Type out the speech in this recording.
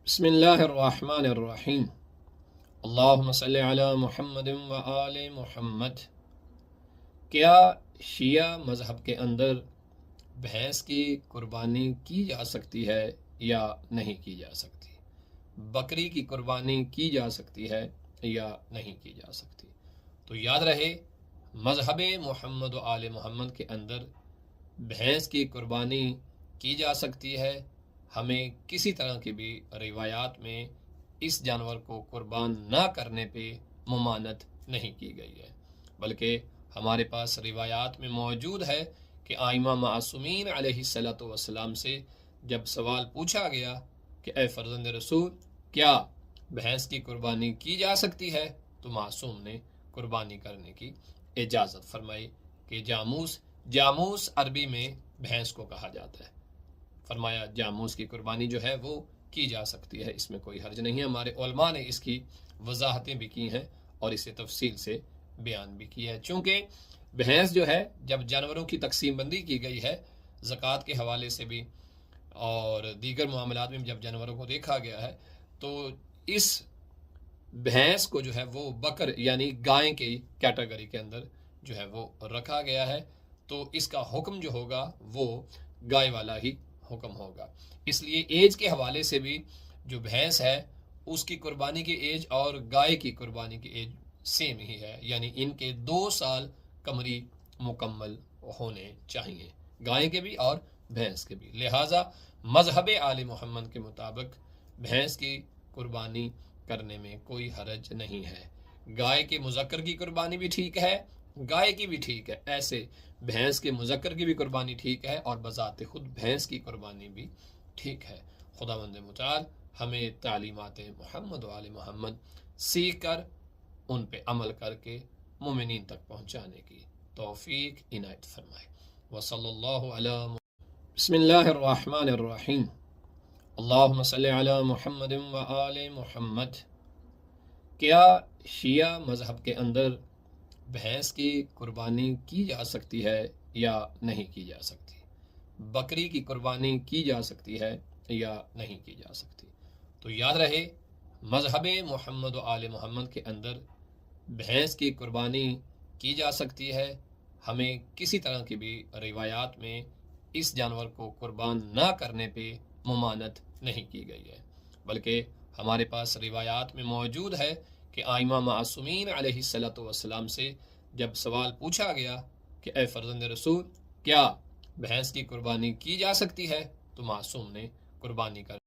بسم اللہ الرحمن الرحیم اللہم صلی علی محمد و آل محمد۔ کیا شیعہ مذہب کے اندر بھینس کی قربانی کی جا سکتی ہے یا نہیں کی جا سکتی؟ بکری کی قربانی کی جا سکتی ہے یا نہیں کی جا سکتی؟ تو یاد رہے، مذہب محمد و آل محمد کے اندر بھینس کی قربانی کی جا سکتی ہے۔ ہمیں کسی طرح کی بھی روایات میں اس جانور کو قربان نہ کرنے پہ ممانعت نہیں کی گئی ہے، بلکہ ہمارے پاس روایات میں موجود ہے کہ ائمہ معصومین علیہ الصلوۃ والسلام سے جب سوال پوچھا گیا کہ اے فرزند رسول، کیا بھینس کی قربانی کی جا سکتی ہے، تو معصوم نے قربانی کرنے کی اجازت فرمائی کہ جاموس عربی میں بھینس کو کہا جاتا ہے۔ فرمایا جاموس کی قربانی جو ہے وہ کی جا سکتی ہے، اس میں کوئی حرج نہیں ہے۔ ہمارے علماء نے اس کی وضاحتیں بھی کی ہیں اور اسے تفصیل سے بیان بھی کیا ہے، چونکہ بھینس جو ہے جب جانوروں کی تقسیم بندی کی گئی ہے زکوٰۃ کے حوالے سے بھی اور دیگر معاملات میں جب جانوروں کو دیکھا گیا ہے، تو اس بھینس کو جو ہے وہ بکر یعنی گائے کی کیٹیگری کے اندر جو ہے وہ رکھا گیا ہے، تو اس کا حکم جو ہوگا وہ گائے والا ہی حکم ہوگا۔ اس لیے ایج کے حوالے سے بھی جو بھینس ہے اس کی قربانی کی ایج اور گائے کی قربانی کی ایج سیم ہی ہے، یعنی ان کے 2 سال قمری مکمل ہونے چاہیے، گائے کے بھی اور بھینس کے بھی۔ لہٰذا مذہب آل محمد کے مطابق بھینس کی قربانی کرنے میں کوئی حرج نہیں ہے۔ گائے کے مذکر کی قربانی بھی ٹھیک ہے، گائے کی بھی ٹھیک ہے، ایسے بھینس کے مذکر کی بھی قربانی ٹھیک ہے اور بذات خود بھینس کی قربانی بھی ٹھیک ہے۔ خداوند متعال ہمیں تعلیمات محمد و آل محمد سیکھ کر ان پہ عمل کر کے مومنین تک پہنچانے کی توفیق عنایت فرمائے۔ وصلی اللہ علی بسم اللہ الرحمن الرحیم اللہم صلی علی محمد و آل محمد۔ کیا شیعہ مذہب کے اندر بھینس کی قربانی کی جا سکتی ہے یا نہیں کی جا سکتی؟ بکری کی قربانی کی جا سکتی ہے یا نہیں کی جا سکتی؟ تو یاد رہے، مذہب محمد و آل محمد کے اندر بھینس کی قربانی کی جا سکتی ہے۔ ہمیں کسی طرح کی بھی روایات میں اس جانور کو قربان نہ کرنے پہ ممانعت نہیں کی گئی ہے، بلکہ ہمارے پاس روایات میں موجود ہے کہ ائمہ معصومین علیہ الصلوۃ والسلام سے جب سوال پوچھا گیا کہ اے فرزند رسول، کیا بھینس کی قربانی کی جا سکتی ہے، تو معصوم نے قربانی کر